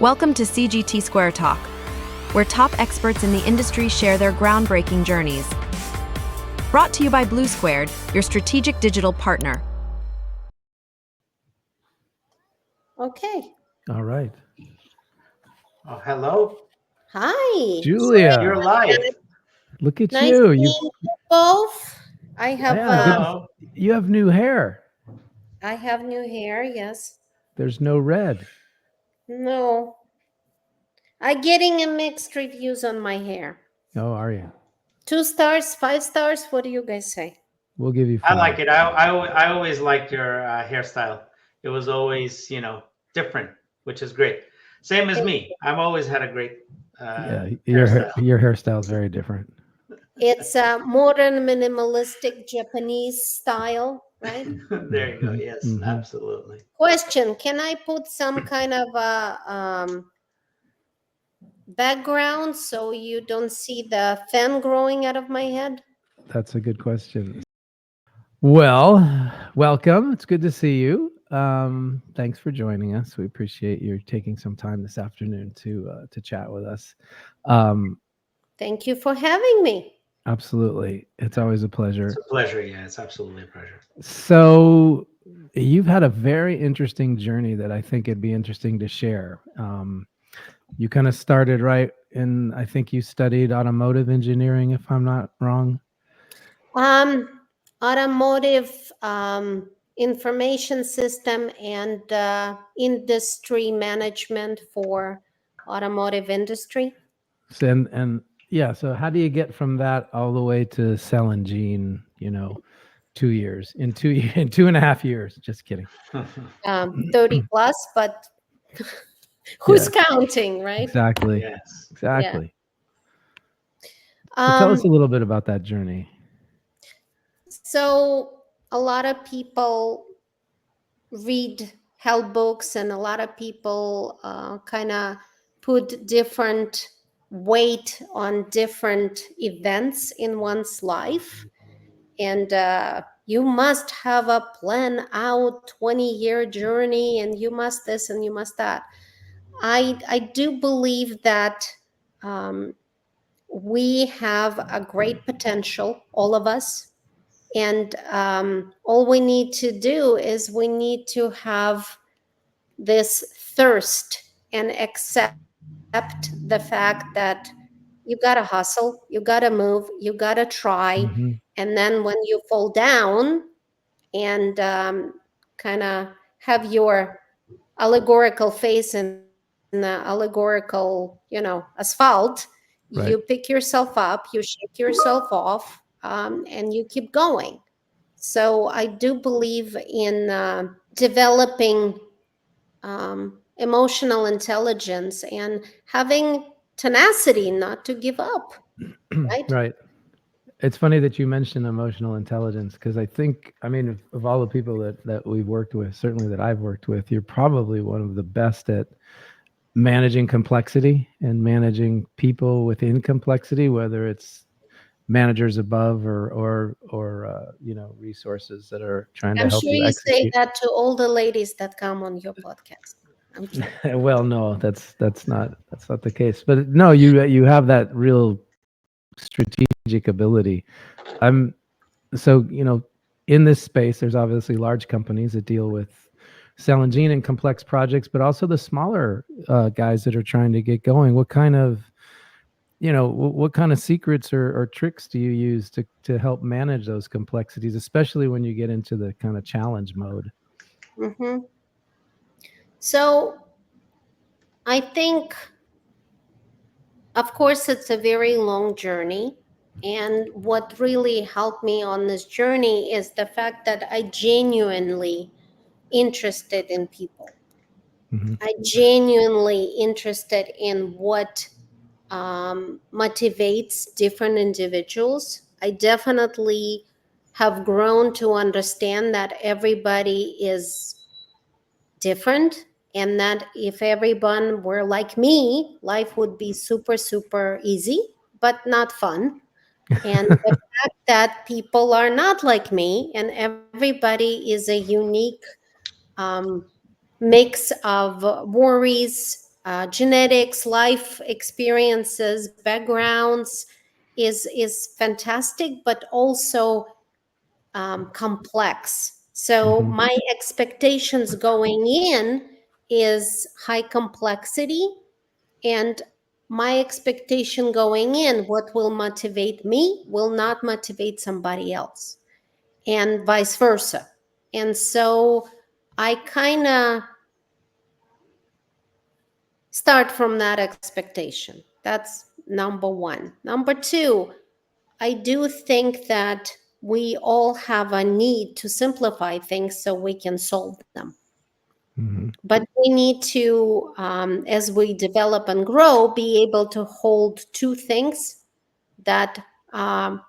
Welcome to CGT Square Talk, where top experts in the industry share their groundbreaking journeys. Brought to you by Blue Squared, your strategic digital partner. Okay. All right. Oh, hello. Hi. Julia. You're live. Look at Nice you. to meet you both. I have Hello. You have new hair. I have new hair, yes. There's no red. No. I'm getting a mixed reviews on my hair. Oh, are you? 2 stars, 5 stars. What do you guys say? We'll give you I 5. like it. I always liked your hairstyle. It was always, different, which is great. Same as me. I've always had a great hairstyle. Your hairstyle is very different. It's a modern minimalistic Japanese style, right? There you go. Yes, Mhm. absolutely. Question, can I put some kind of a background so you don't see the fan growing out of my head? That's a good question. Well, welcome. It's good to see you. Thanks for joining us. We appreciate you taking some time this afternoon to chat with us. Thank you for having me. Absolutely. It's always a pleasure. It's a pleasure. Yeah, it's absolutely a pleasure. So you've had a very interesting journey that I think it'd be interesting to share. You kind of started right in, I think you studied automotive engineering, if I'm not wrong. Automotive information system and industry management for automotive industry. So, and yeah, so how do you get from that all the way to cell and gene, 2 years, in 2.5 years? Just kidding. 30 plus, but who's counting, right? Exactly. Yes. Exactly. So tell us a little bit about that journey. So a lot of people read help books and a lot of people kind of put different weight on different events in one's life. And you must have a plan out 20-year journey and you must this and you must that. I do believe that we have a great potential, all of us. And all we need to do is we need to have this thirst and accept the fact that you got to hustle, you got to move, you got to try. Mhm. And then when you fall down and kind of have your allegorical face in the allegorical, asphalt, you Right. pick yourself up, you shake yourself off, and you keep going. So I do believe in developing emotional intelligence and having tenacity not to give up, right? Right. It's funny that you mentioned emotional intelligence because I think, I mean, of all the people that we've worked with, certainly that I've worked with, you're probably one of the best at managing complexity and managing people within complexity, whether it's managers above or resources that are trying to I'm help sure you you say execute. that to all the ladies that come on your podcast. I'm kidding. Well, no, that's not the case. But no, you have that real strategic ability. So in this space, there's obviously large companies that deal with cell and gene and complex projects, but also the smaller guys that are trying to get going. What kind of secrets or tricks do you use to help manage those complexities, especially when you get into the kind of challenge mode? Mm-hmm. So I think, of course, it's a very long journey. And what really helped me on this journey is the fact that I genuinely interested in people. Mm-hmm. I genuinely interested in what motivates different individuals. I definitely have grown to understand that everybody is different and that if everyone were like me, life would be super, super easy, but not fun. And the fact that people are not like me and everybody is a unique mix of worries, genetics, life experiences, backgrounds is fantastic, but also complex. So Mhm. my expectations going in is high complexity, and my expectation going in, what will motivate me will not motivate somebody else, and vice versa. And so I kind of start from that expectation. That's number one. Number two, I do think that we all have a need to simplify things so we can solve them. Mhm. But we need to, as we develop and grow, be able to hold two things that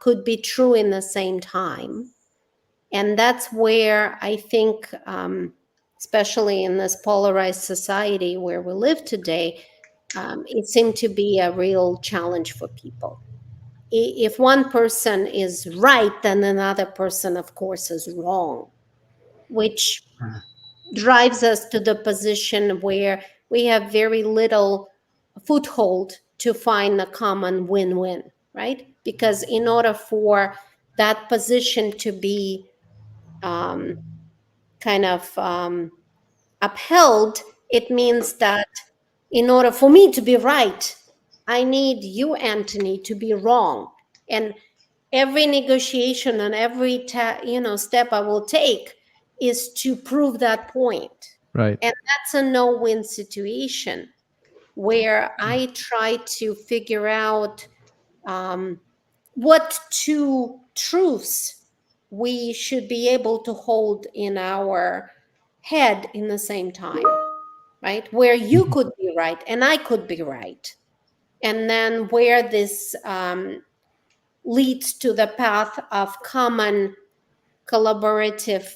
could be true in the same time. And that's where I think, especially in this polarized society where we live today, it seemed to be a real challenge for people. If one person is right, then another person, of course, is wrong, which drives us to the position where we have very little foothold to find a common win-win, right? Because in order for that position to be um, kind of upheld, it means that in order for me to be right, I need you, Anthony, to be wrong. And every negotiation and every step I will take is to prove that point. Right. And that's a no-win situation where I try to figure out what two truths we should be able to hold in our head in the same time, right? Where you Mhm. could be right and I could be right. And then where this leads to the path of common collaborative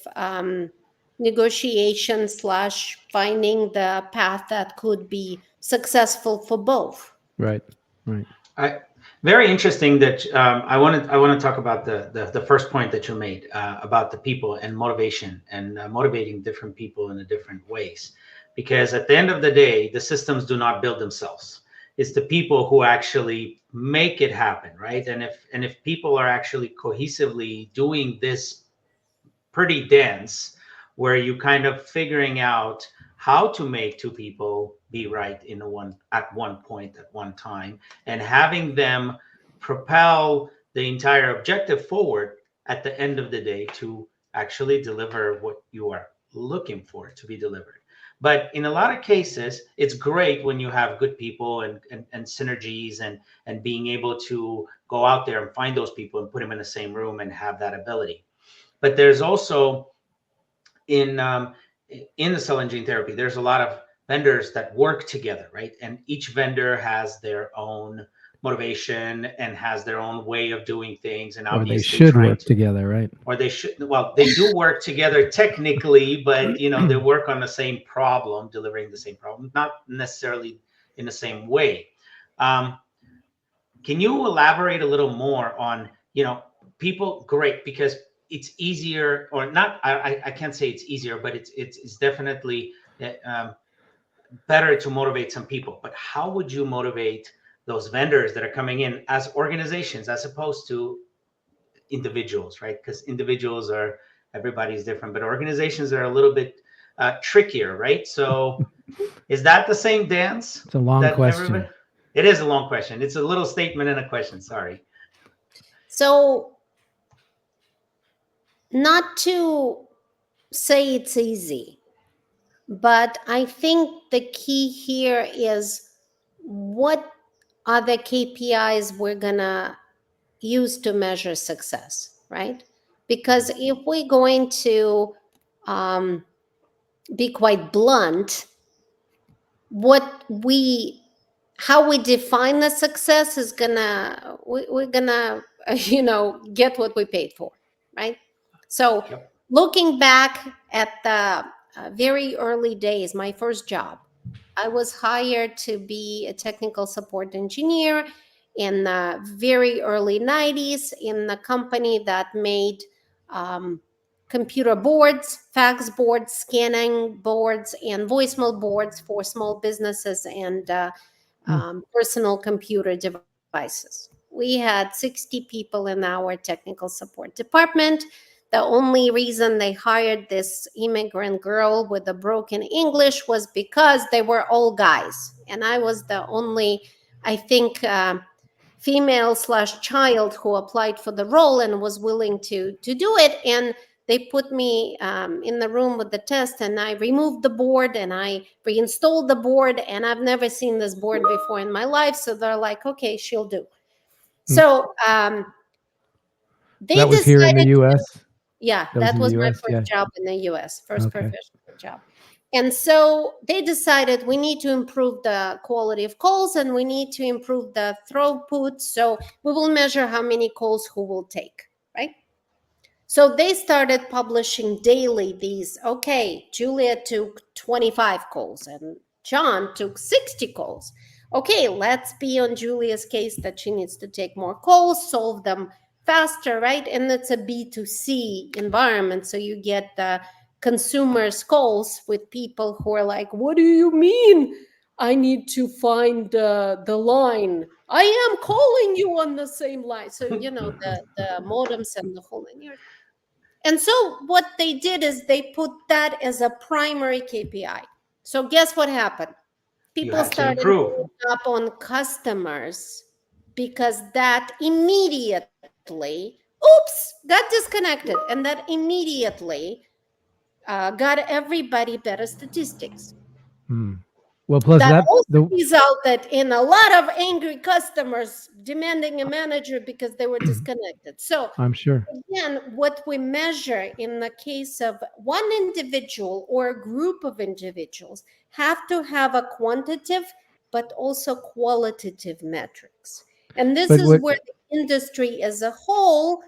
negotiation slash finding the path that could be successful for both. Right. Right. I, very interesting that I want to talk about the first point that you made about the people and motivation and motivating different people in the different ways, because at the end of the day, the systems do not build themselves. It's the people who actually make it happen, right? And if people are actually cohesively doing this pretty dense, where you kind of figuring out how to make two people be right in a one at one point at one time, and having them propel the entire objective forward at the end of the day to actually deliver what you are looking for to be delivered. But in a lot of cases, it's great when you have good people and synergies and being able to go out there and find those people and put them in the same room and have that ability. But there's also in in the cell and gene therapy, there's a lot of vendors that work together, right? And each vendor has their own motivation and has their own way of doing things, and Or they obviously should trying work to, together, right? or they should, well, they do work together technically, but they work on the same problem, delivering the same problem, not necessarily in the same way. Um, can you elaborate a little more on, people? Great, because it's easier, or not. I can't say it's easier, but it's definitely better to motivate some people. But how would you motivate those vendors that are coming in as organizations as opposed to individuals, right? Because individuals are, everybody's different, but organizations are a little bit trickier, right? So is that the same dance It's a long that everybody? question. It is a long question. It's a little statement and a question. Sorry. So, not to say it's easy, but I think the key here is what are the KPIs we're going to use to measure success, right? Because if we're going to um, be quite blunt, what we how we define the success is we're gonna get what we paid for, right? So Yep. looking back at the very early days, my first job, I was hired to be a technical support engineer in the very early 90s in the company that made um, computer boards, fax boards, scanning boards, and voicemail boards for small businesses and personal computer devices. We had 60 people in our technical support department. The only reason they hired this immigrant girl with a broken English was because they were all guys. And I was the only, I think, female/child who applied for the role and was willing to do it. And they put me in the room with the test, and I removed the board and I reinstalled the board, and I've never seen this board before in my life. So they're like, okay, she'll do. So they that was here in the U.S. Yeah, That was in was the my US, first job in the U.S., first Okay. professional job. And so they decided we need to improve the quality of calls and we need to improve the throughput. So we will measure how many calls who will take, right? So they started publishing daily these, okay, Julia took 25 calls and John took 60 calls. Okay, let's be on Julia's case that she needs to take more calls, solve them faster, right? And it's a B2C environment. So you get the consumers' calls with people who are like, what do you mean? I need to find the line. I am calling you on the same line. So, you know, the modems and the whole nine yards. And so what they did is they put that as a primary KPI. So guess what happened? People started following up on customers because that immediately, oops, got disconnected. And that immediately got everybody better statistics. Well, plus that also resulted in a lot of angry customers demanding a manager because they were disconnected. So I'm sure. again, what we measure in the case of one individual or a group of individuals have to have a quantitative but also qualitative metrics. And this is where the industry as a whole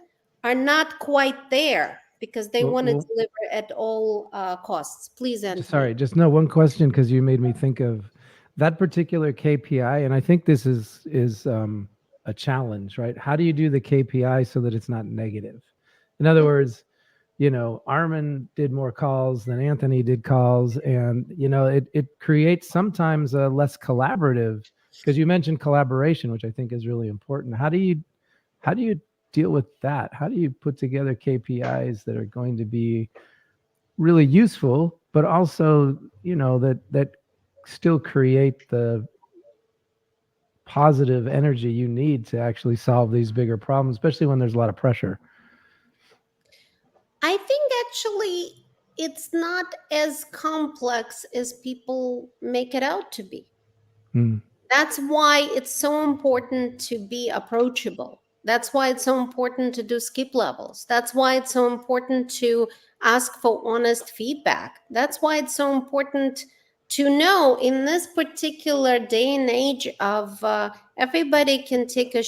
are not quite there because they want to deliver at all costs. Please, Anthony. Sorry, just one question, because you made me think of that particular KPI, and I think this is a challenge, right? How do you do the KPI so that it's not negative? In other words, you know, Armin did more calls than Anthony did calls, and you know, it creates sometimes a less collaborative, because you mentioned collaboration, which I think is really important. How do you deal with that? How do you put together KPIs that are going to be really useful, but also, you know, that still create the positive energy you need to actually solve these bigger problems, especially when there's a lot of pressure? I think actually it's not as complex as people make it out to be. That's why it's so important to be approachable. That's why it's so important to do skip levels. That's why it's so important to ask for honest feedback. That's why it's so important to know in this particular day and age of everybody can take a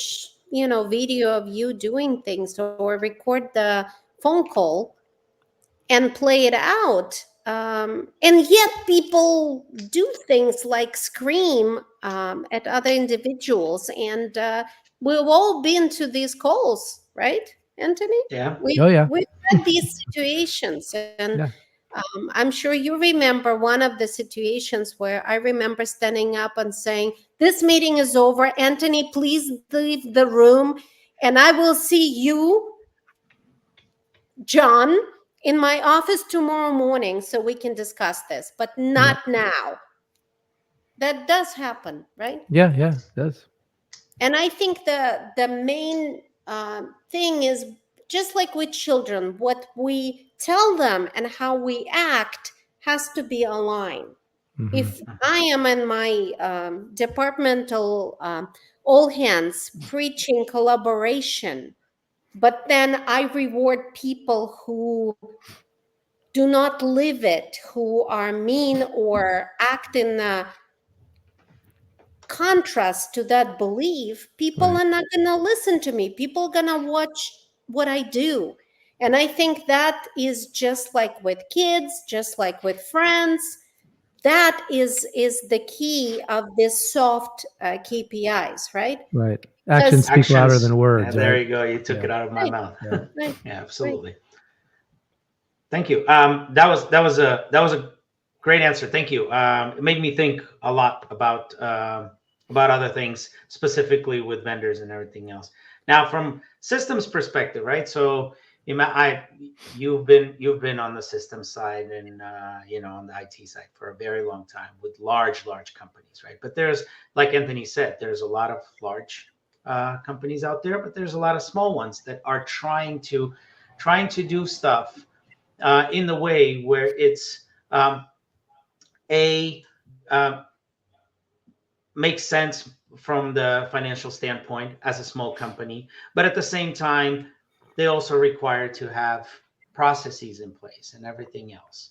video of you doing things or record the phone call and play it out. And yet people do things like scream at other individuals. And we've all been to these calls, right, Anthony? Yeah. We've had these situations. And I'm sure you remember one of the situations where I remember standing up and saying, this meeting is over. Anthony, please leave the room. And I will see you, John, in my office tomorrow morning so we can discuss this, but not now. That does happen, right? Yeah, it does. And I think the main thing is, just like with children, what we tell them and how we act has to be aligned. If I am in my departmental all hands preaching collaboration, but then I reward people who do not live it, who are mean or act in a contrast to that belief, people are not going to listen to me. People are going to watch what I do. And I think that is just like with kids, just like with friends. That is the key of this soft KPIs, right? Right. Actions speak louder than words. There you go. You took it out of my mouth. Right. Yeah, absolutely. Thank you. That was a great answer. Thank you. It made me think a lot about other things, specifically with vendors and everything else. Now, from systems perspective, right? So you've been on the system side and on the IT side for a very long time with large companies, right? But there's, like Anthony said, there's a lot of large companies out there, but there's a lot of small ones that are trying to do stuff in the way where it's a makes sense from the financial standpoint as a small company, but at the same time, they also require to have processes in place and everything else.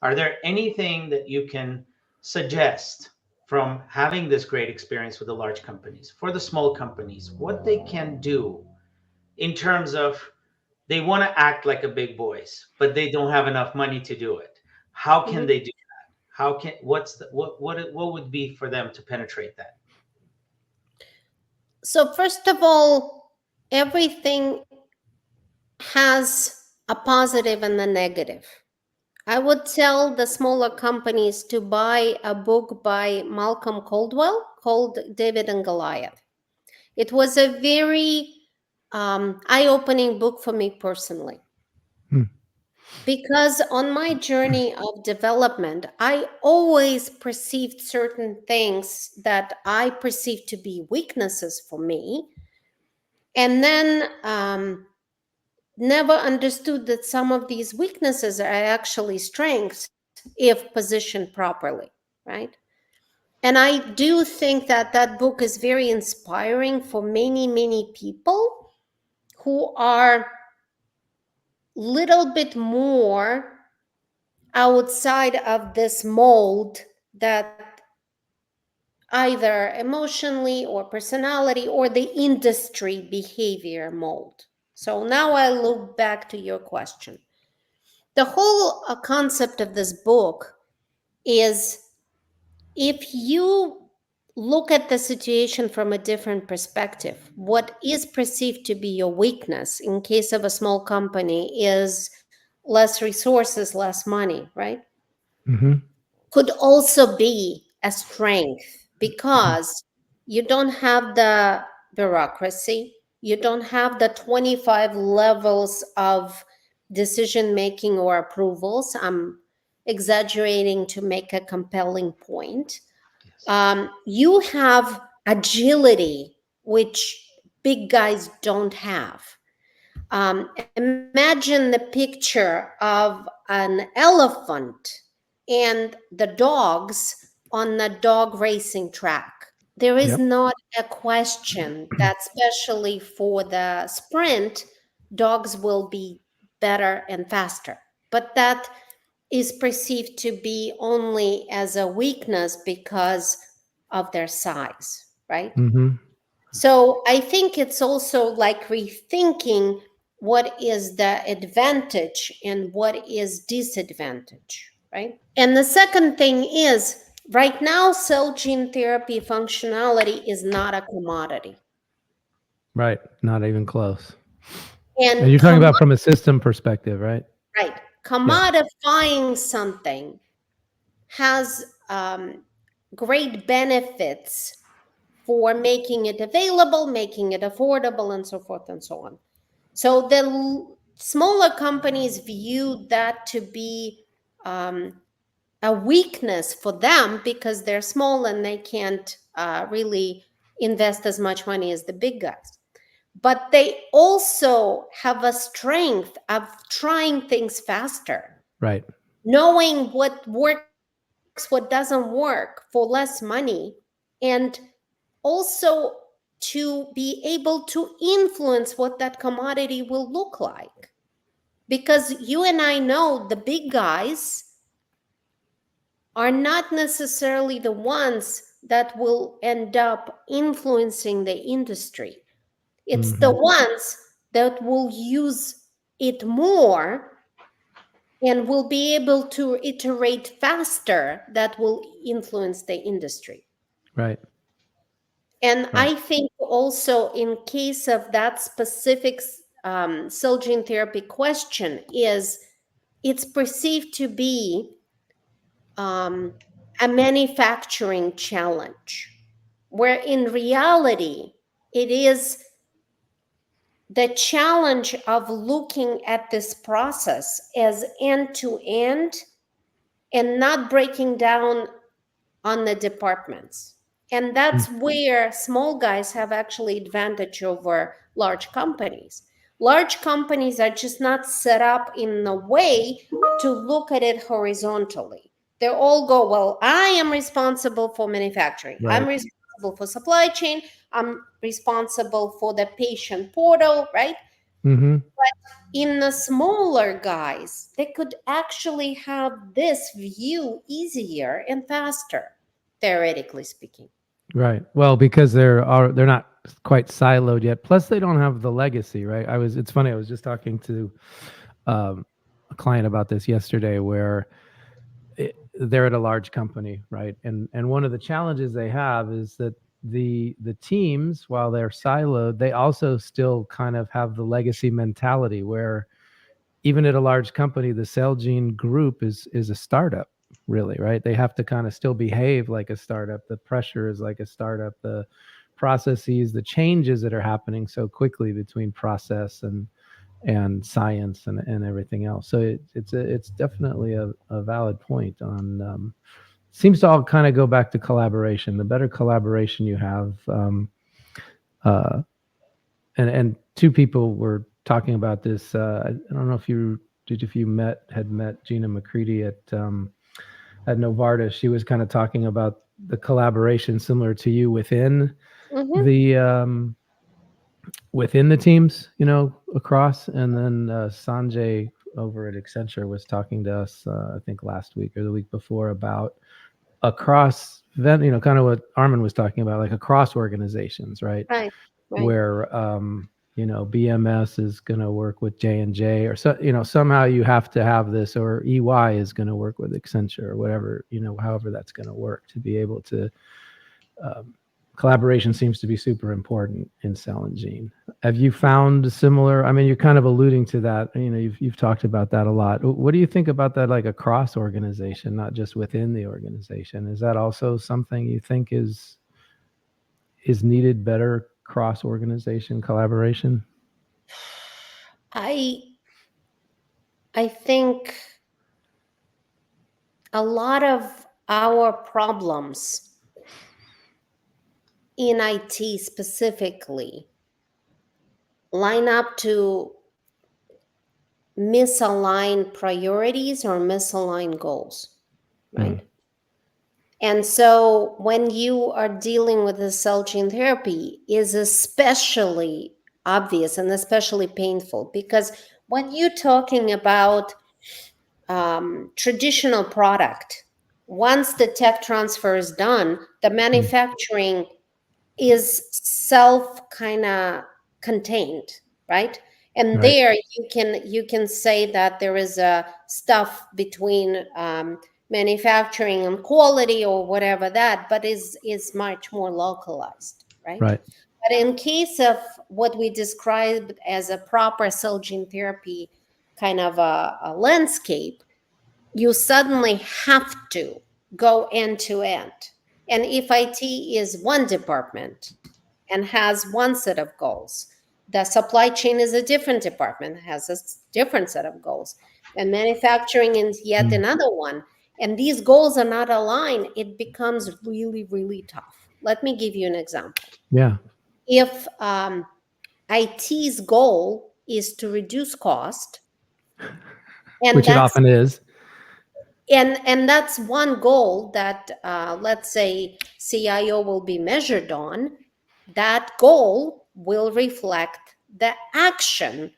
Are there anything that you can suggest from having this great experience with the large companies for the small companies, what they can do in terms of they want to act like a big boys, but they don't have enough money to do it? How can they do that? How can what would be for them to penetrate that? So first of all, everything has a positive and a negative. I would tell the smaller companies to buy a book by Malcolm Caldwell called David and Goliath. It was a very eye-opening book for me personally. Because on my journey of development, I always perceived certain things that I perceived to be weaknesses for me, and then never understood that some of these weaknesses are actually strengths if positioned properly, right? And I do think that that book is very inspiring for many people who are little bit more outside of this mold that either emotionally or personality or the industry behavior mold. So now I look back to your question. The whole concept of this book is, if you look at the situation from a different perspective, what is perceived to be your weakness in case of a small company is less resources, less money, right? Could also be a strength because you don't have the bureaucracy, you don't have the 25 levels of decision making or approvals. I'm exaggerating to make a compelling point. You have agility, which big guys don't have. Imagine the picture of an elephant and the dogs on the dog racing track. There is not a question that, especially for the sprint, dogs will be better and faster. But that is perceived to be only as a weakness because of their size, right? So I think it's also like rethinking what is the advantage and what is disadvantage, right? And the second thing is, right now, cell gene therapy functionality is not a commodity. Right. Not even close. And you're talking about from a system perspective, right? Right. Commodifying something has great benefits for making it available, making it affordable, and so forth and so on. So the smaller companies view that to be a weakness for them because they're small and they can't really invest as much money as the big guys. But they also have a strength of trying things faster. Right. Knowing what works, what doesn't work for less money, and also to be able to influence what that commodity will look like. Because you and I know the big guys are not necessarily the ones that will end up influencing the industry. It's the ones that will use it more and will be able to iterate faster that will influence the industry. Right. And I think also in case of that specific cell gene therapy question is, it's perceived to be a manufacturing challenge, where in reality, it is the challenge of looking at this process as end to end and not breaking down on the departments. And that's where small guys have actually advantage over large companies. Large companies are just not set up in a way to look at it horizontally. They all go, well, I am responsible for manufacturing. I'm Right. responsible for supply chain. I'm responsible for the patient portal, right? Mm-hmm. In the smaller guys, they could actually have this view easier and faster, theoretically speaking. Right. Well, because they're not quite siloed yet. Plus, they don't have the legacy, right? It's funny. I was just talking to a client about this yesterday, where they're at a large company, right? And one of the challenges they have is that the teams, while they're siloed, they also still kind of have the legacy mentality, where even at a large company, the Celgene group is a startup, really, right? They have to kind of still behave like a startup. The pressure is like a startup. The processes, the changes that are happening so quickly between process and science and everything else. So it's definitely a valid point on. Seems to all kind of go back to collaboration. The better collaboration you have, and two people were talking about this. I don't know if you had met Gina McCready at Novartis. She was kind of talking about the collaboration similar to you within the within the teams, across. And then Sanjay over at Accenture was talking to us, I think last week or the week before, about across, kind of what Armin was talking about, like across organizations, right? Right. Where BMS is going to work with J&J, or somehow you have to have this, or EY is going to work with Accenture, or whatever, however that's going to work, to be able to collaboration seems to be super important in cell and gene. Have you found similar? I mean, you're kind of alluding to that. You've talked about that a lot. What do you think about that, like across organization, not just within the organization? Is that also something you think is needed, better cross organization collaboration? I think a lot of our problems in IT specifically line up to misaligned priorities or misaligned goals, right? And so when you are dealing with the cell gene therapy, is especially obvious and especially painful, because when you're talking about traditional product, once the tech transfer is done, the manufacturing is self kind of contained, right? And Right. there you can say that there is a stuff between manufacturing and quality or whatever that, but is much more localized, right? Right. But in case of what we described as a proper cell gene therapy kind of a landscape, you suddenly have to go end to end. And if IT is one department and has one set of goals, the supply chain is a different department, has a different set of goals, and manufacturing is yet another one, and these goals are not aligned, it becomes really, really tough. Let me give you an example. Yeah. If IT's goal is to reduce cost, and Which it often is. and that's one goal that let's say CIO will be measured on, that goal will reflect the action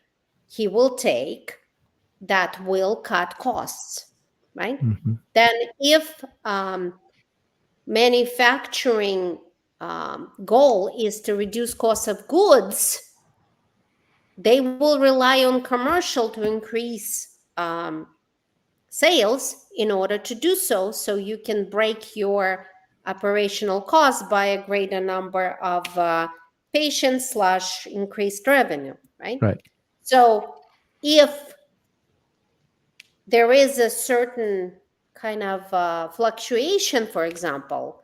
he will take that will cut costs, right? Then if manufacturing goal is to reduce cost of goods, they will rely on commercial to increase sales in order to do so, so you can break your operational costs by a greater number of patients / increased revenue, right? Right. So if there is a certain kind of fluctuation, for example,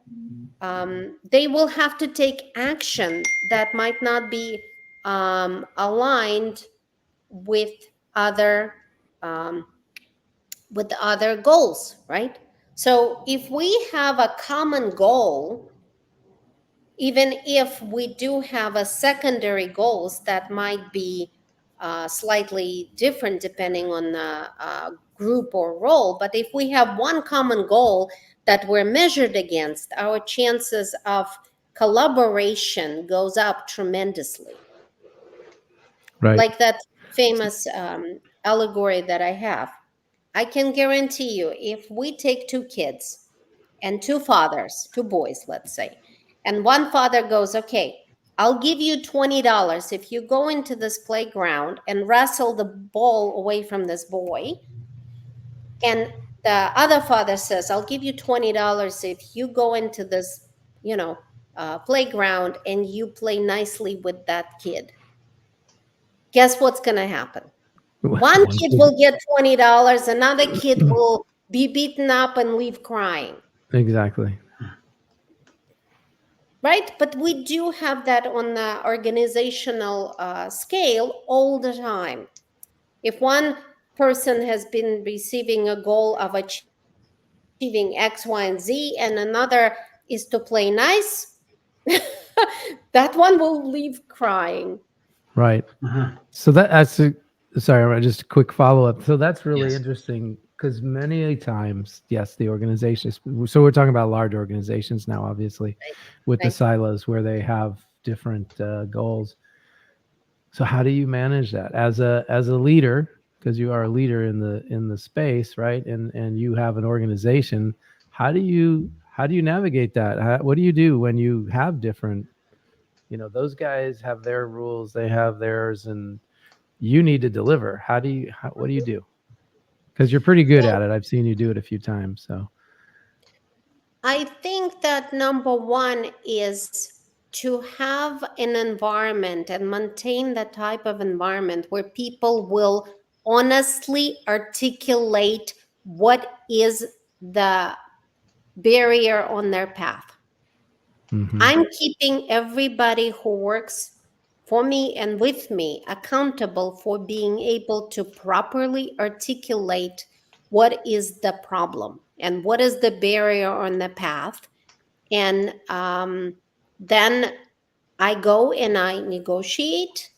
they will have to take action that might not be aligned with other um, goals, right? So if we have a common goal, even if we do have a secondary goals that might be slightly different depending on the group or role, but if we have one common goal that we're measured against, our chances of collaboration goes up tremendously. Right. Like that famous allegory that I have. I can guarantee you, if we take two kids and two fathers, two boys, let's say, and one father goes, okay, I'll give you $20 if you go into this playground and wrestle the ball away from this boy. And the other father says, I'll give you $20 if you go into this, playground and you play nicely with that kid. Guess what's going to happen? One kid will get $20, another kid will be beaten up and leave crying. Exactly. Right? But we do have that on the organizational scale all the time. If one person has been receiving a goal of achieving X, Y, and Z, and another is to play nice, that one will leave crying. Right. So sorry, just a quick follow-up. So that's really interesting, because many times, yes, the organizations, so we're talking about large organizations now, obviously, with the silos where they have different goals. So how do you manage that as a leader, because you are a leader in the space, right? And you have an organization. How do you navigate that? What do you do when you have different, those guys have their rules, they have theirs, and you need to deliver. What do you do? Because you're pretty good at it. I've seen you do it a few times. So I think that number one is to have an environment and maintain that type of environment where people will honestly articulate what is the barrier on their path. I'm keeping everybody who works for me and with me accountable for being able to properly articulate what is the problem and what is the barrier on the path. And then I go and I negotiate.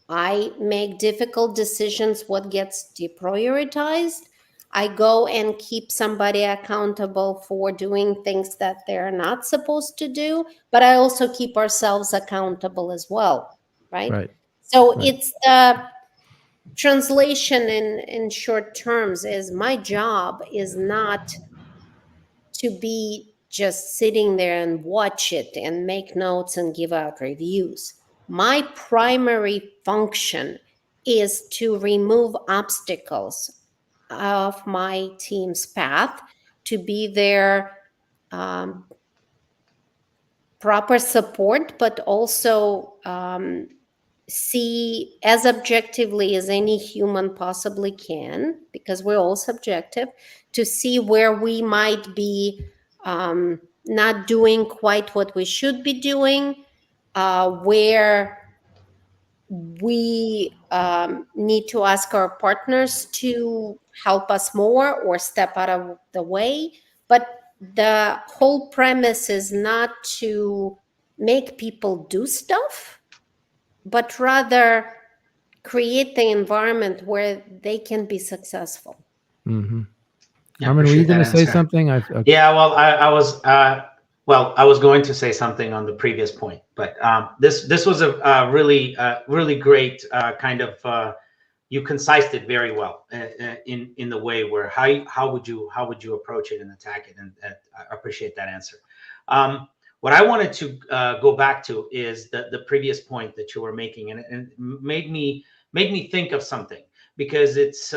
I make difficult decisions, what gets deprioritized. I go and keep somebody accountable for doing things that they're not supposed to do, but I also keep ourselves accountable as well, right? So it's the translation in short terms is my job is not to be just sitting there and watch it and make notes and give out reviews. My primary function is to remove obstacles of my team's path, to be their proper support, but also see as objectively as any human possibly can, because we're all subjective, to see where we might be not doing quite what we should be doing, where we need to ask our partners to help us more or step out of the way. But the whole premise is not to make people do stuff, but rather create the environment where they can be successful. Armin, were you going to say something? Yeah, well, I was going to say something on the previous point, but this was a really great kind of you concised it very well in the way where how would you approach it and attack it, and I appreciate that answer. What I wanted to go back to is the previous point that you were making, and made me think of something, because it's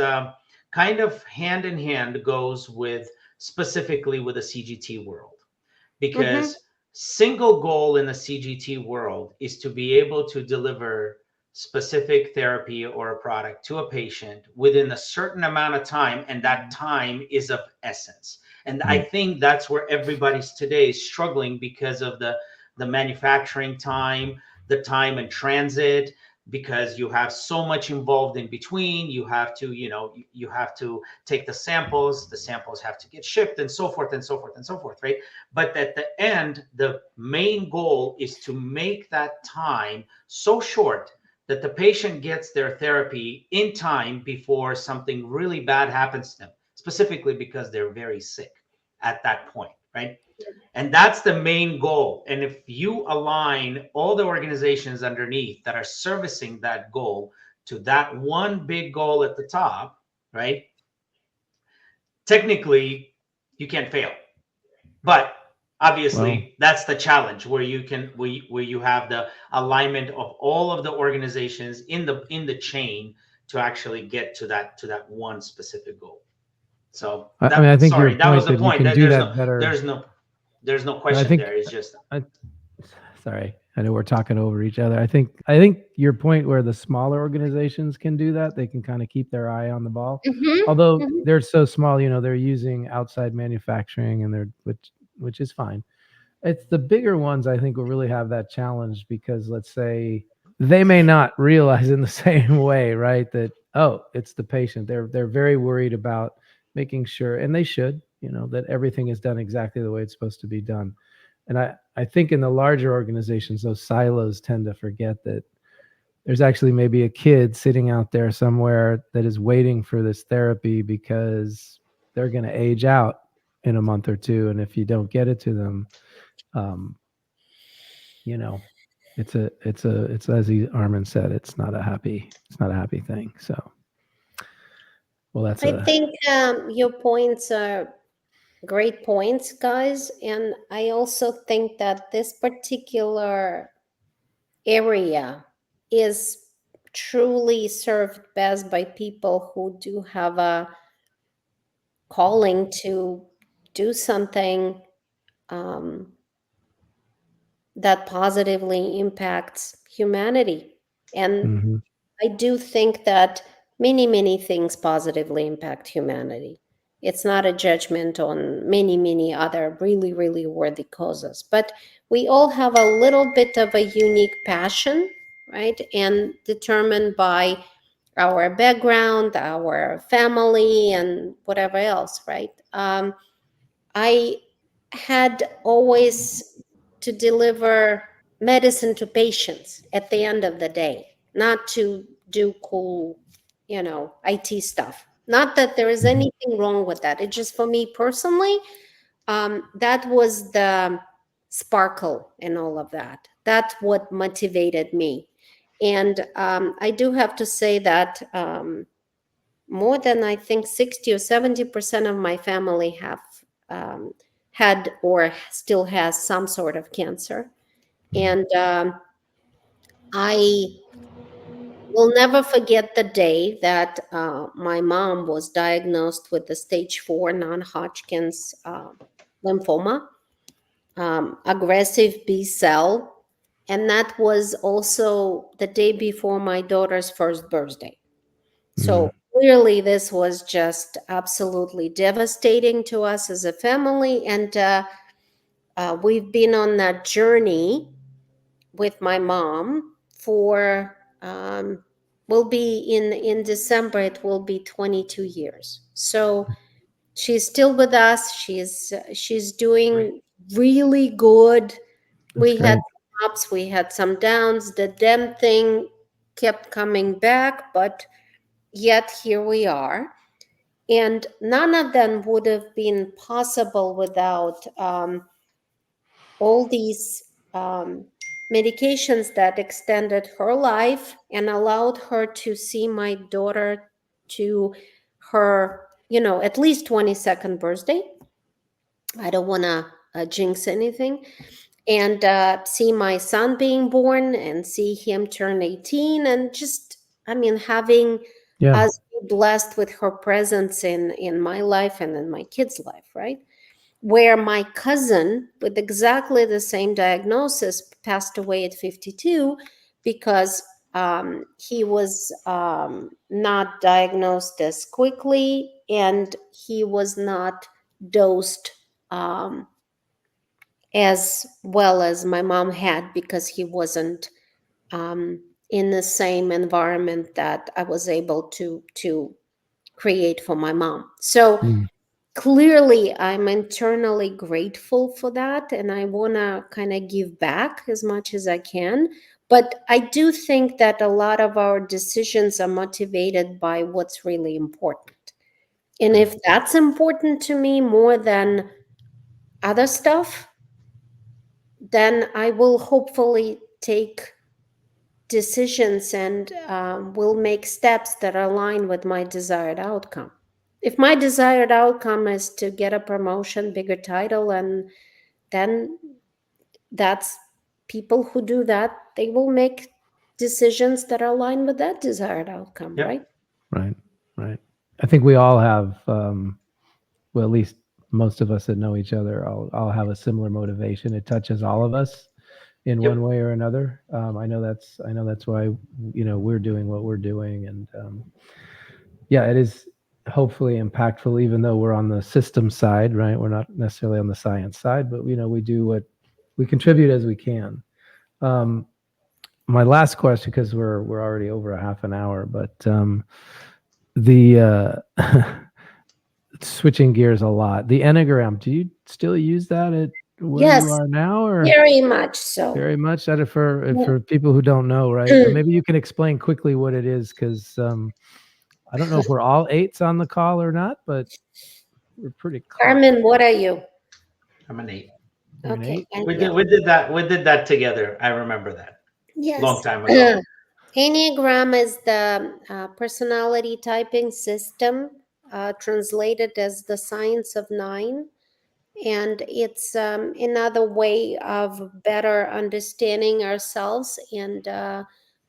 kind of hand in hand goes with specifically with the CGT world, because single goal in the CGT world is to be able to deliver specific therapy or a product to a patient within a certain amount of time, and that time is of essence. And I think that's where everybody's today is struggling because of the manufacturing time, the time in transit, because you have so much involved in between. You have to, you have to take the samples have to get shipped, and so forth and so forth and so forth, right? But at the end, the main goal is to make that time so short that the patient gets their therapy in time before something really bad happens to them, specifically because they're very sick at that point, right? And that's the main goal. And if you align all the organizations underneath that are servicing that goal to that one big goal at the top, right? Technically, you can't fail. But obviously, that's the challenge, where you have the alignment of all of the organizations in the chain to actually get to that one specific goal. So I mean, I think sorry, your that was point the that you point. can do that better. There's no I question think there. It's just sorry, I know we're talking over each other. I think your point where the smaller organizations can do that, they can kind of keep their eye on the ball. Although they're so small, they're using outside manufacturing, and which is fine. It's the bigger ones, I think, will really have that challenge, because let's say they may not realize in the same way, right, that, oh, it's the patient. They're very worried about making sure, and they should, that everything is done exactly the way it's supposed to be done. And I think in the larger organizations, those silos tend to forget that there's actually maybe a kid sitting out there somewhere that is waiting for this therapy because they're going to age out in a month or two. And if you don't get it to them, it's as Armin said, it's not a happy thing. So, well, I think your points are great points, guys. And I also think that this particular area is truly served best by people who do have a calling to do something that positively impacts humanity. And I do think that many, many things positively impact humanity. It's not a judgment on many, many other really, really worthy causes, but we all have a little bit of a unique passion, right? And determined by our background, our family, and whatever else, right? I had always to deliver medicine to patients at the end of the day, not to do cool, IT stuff. Not that there is anything wrong with that. It's just, for me personally, that was the sparkle in all of that. That's what motivated me. And I do have to say that more than, I think, 60 or 70% of my family have had or still has some sort of cancer. And I will never forget the day that my mom was diagnosed with the stage 4 non-Hodgkin's lymphoma, aggressive B cell. And that was also the day before my daughter's first birthday. So clearly, this was just absolutely devastating to us as a family. And we've been on that journey with my mom for, will be in December, it will be 22 years. So she's still with us. She's doing really good. We had some ups, we had some downs. The damn thing kept coming back, but yet here we are. And none of them would have been possible without all these medications that extended her life and allowed her to see my daughter to her, at least 22nd birthday. I don't want to jinx anything. And see my son being born and see him turn 18, and just, having us be blessed with her presence in my life and in my kids' life, right? Where my cousin with exactly the same diagnosis passed away at 52 because He was not diagnosed as quickly, and he was not dosed as well as my mom had, because he wasn't in the same environment that I was able to create for my mom. So Mm. clearly I'm internally grateful for that, and I want to kind of give back as much as I can. But I do think that a lot of our decisions are motivated by what's really important. And if that's important to me more than other stuff, then I will hopefully take decisions and will make steps that align with my desired outcome. If my desired outcome is to get a promotion, bigger title, and then that's people who do that, they will make decisions that align with that desired outcome, Yep. right? Right. Right. I think we all have, well, at least most of us that know each other, all have a similar motivation. It touches all of us in Yep. one way or another. I know that's why, we're doing what we're doing. And yeah, it is hopefully impactful, even though we're on the system side, right? We're not necessarily on the science side, but we do what we contribute as we can. My last question, because we're already over a half an hour, but the switching gears a lot. The Enneagram, do you still use that at where Yes, you are now, or very much so. very much? That for Yeah. people who don't know, right? Maybe you can explain quickly what it is, because I don't know if we're all eights on the call or not, but we're pretty close. Carmen, what are you? I'm an 8. You're an Okay. eight? And We yeah. did that together. I remember that. Yes. Long time ago. Enneagram is the personality typing system, translated as the science of 9. And it's another way of better understanding ourselves and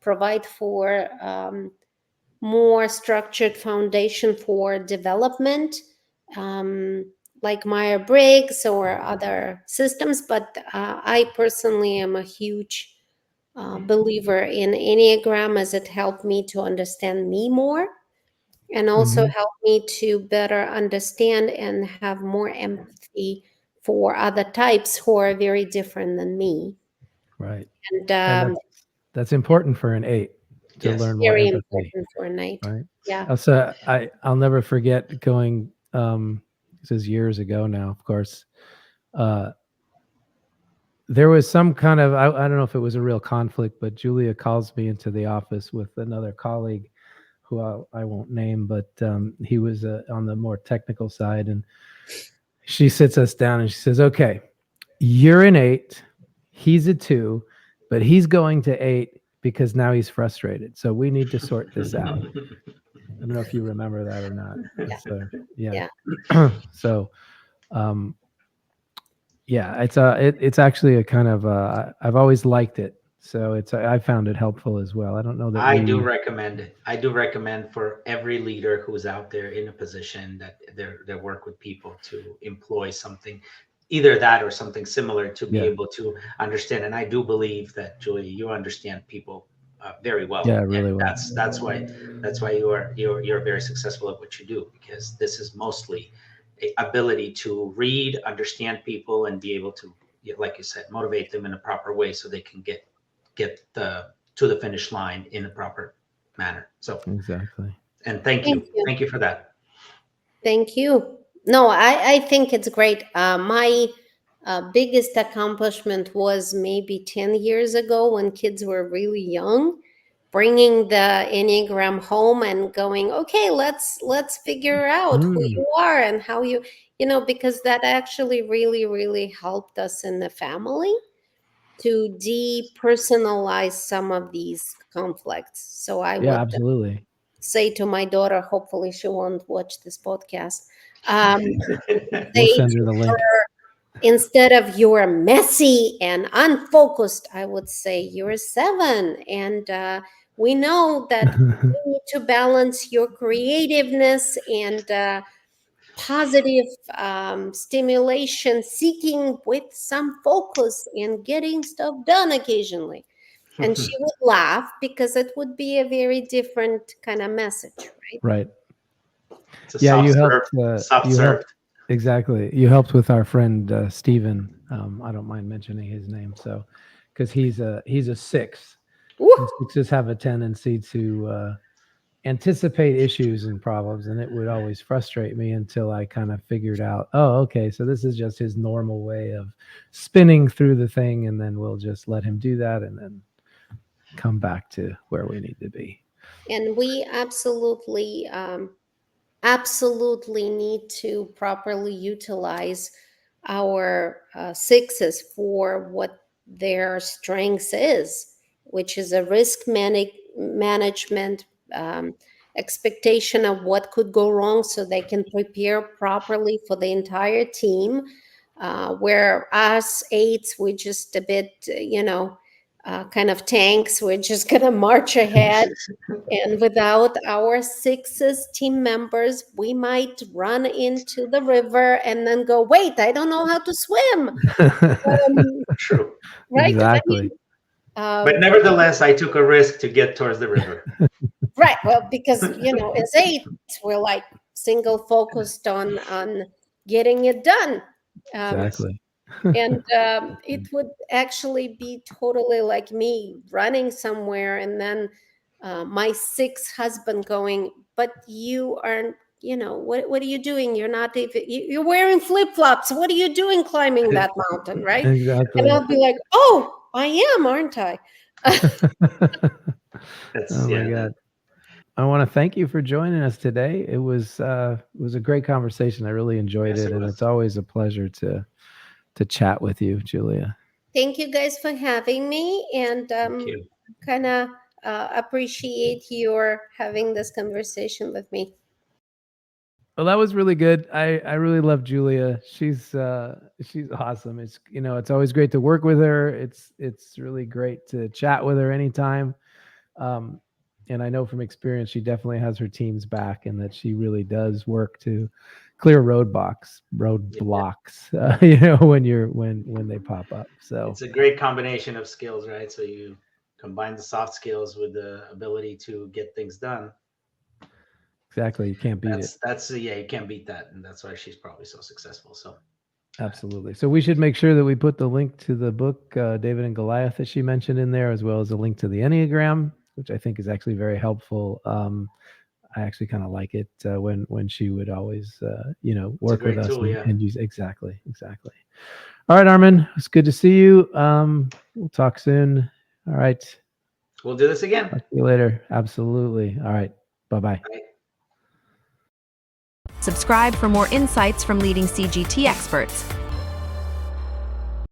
provide for more structured foundation for development, like Myers-Briggs or other systems. But I personally am a huge believer in Enneagram, as it helped me to understand me more, and also Mhm. helped me to better understand and have more empathy for other types who are very different than me. Right. And And that's important for an 8 to Yes. learn more very empathy, important for a night. right? Yeah. Also, I'll never forget going. This is years ago now, of course. There was some kind of, I don't know if it was a real conflict, but Julia calls me into the office with another colleague who I won't name, but he was on the more technical side, and she sits us down and she says, "Okay, you're an 8, he's a 2, but he's going to 8 because now he's frustrated. So we need to sort this out." I don't know if you remember that or not. That's yeah. So, yeah, it's actually a kind of I've always liked it. So I found it helpful as well. I don't know that I do recommend it. I do recommend for every leader who's out there in a position that they work with people to employ something, either that or something similar, to be able to understand. And I do believe that, Julia, you understand people very well. Yeah, really and well. that's why you're very successful at what you do, because this is mostly a ability to read, understand people, and be able to, like you said, motivate them in a proper way so they can get to the finish line in a proper manner. So, Exactly. and thank Thank you. you. Thank you for that. Thank you. No, I think it's great. My biggest accomplishment was maybe 10 years ago, when kids were really young, bringing the Enneagram home and going, okay, let's figure out who you are and how because that actually really, really helped us in the family to depersonalize some of these conflicts. So I Yeah, would absolutely. say to my daughter, hopefully she won't watch this podcast, We'll say send her to the link. her, instead of "you're messy and unfocused," I would say "you're 7, and we know that you need to balance your creativeness and positive stimulation seeking with some focus and getting stuff done occasionally." And she would laugh because it would be a very different kind of message, right? Right. It's a Yeah, soft you serve, helped. soft You served. helped exactly. You helped with our friend Steven. I don't mind mentioning his name, so because he's a 6, Woo! and 6s have a tendency to anticipate issues and problems, and it would always frustrate me until I kind of figured out, oh, okay, so this is just his normal way of spinning through the thing, and then we'll just let him do that, and then come back to where we need to be. And we absolutely need to properly utilize our 6s for what their strengths is, which is a risk management, expectation of what could go wrong so they can prepare properly for the entire team. Where us 8s, we're just a bit, kind of tanks. We're just going to march ahead. And without our 6s team members, we might run into the river and then go, wait, I don't know how to swim. True. Right? Exactly. But nevertheless, I took a risk to get towards the river. Right. Well, because, as 8s, we're like single focused on getting it done. Exactly. And it would actually be totally like me running somewhere and then my 6 husband going, but you aren't, what are you doing? You're not even, you're wearing flip-flops. What are you doing climbing that mountain, right? Exactly. And I'll be like, oh, I am, aren't I? Oh my God. I want to thank you for joining us today. It was a great conversation. I really enjoyed Yes, it, it and was. it's always a pleasure to chat with you, Julia. Thank you guys for having me, and Thank you. kind of appreciate your having this conversation with me. Well, that was really good. I really love Julia. She's awesome. It's always great to work with her. It's really great to chat with her anytime. And I know from experience, she definitely has her team's back, and that she really does work to clear roadblocks, when they pop up. So It's a great combination of skills, right? So you combine the soft skills with the ability to get things done. exactly, you can't beat it. That's yeah, you can't beat that, and that's why she's probably so successful. So Absolutely. So we should make sure that we put the link to the book, David and Goliath, that she mentioned in there, as well as a link to the Enneagram, which I think is actually very helpful. I actually kind of like it when she would always, work with great us tool, yeah. and use exactly. All right, Armin, it's good to see you. We'll talk soon. All right. we'll do this again. Talk to you later. Absolutely. All right. Bye-bye. Bye. Subscribe for more insights from leading CGT experts.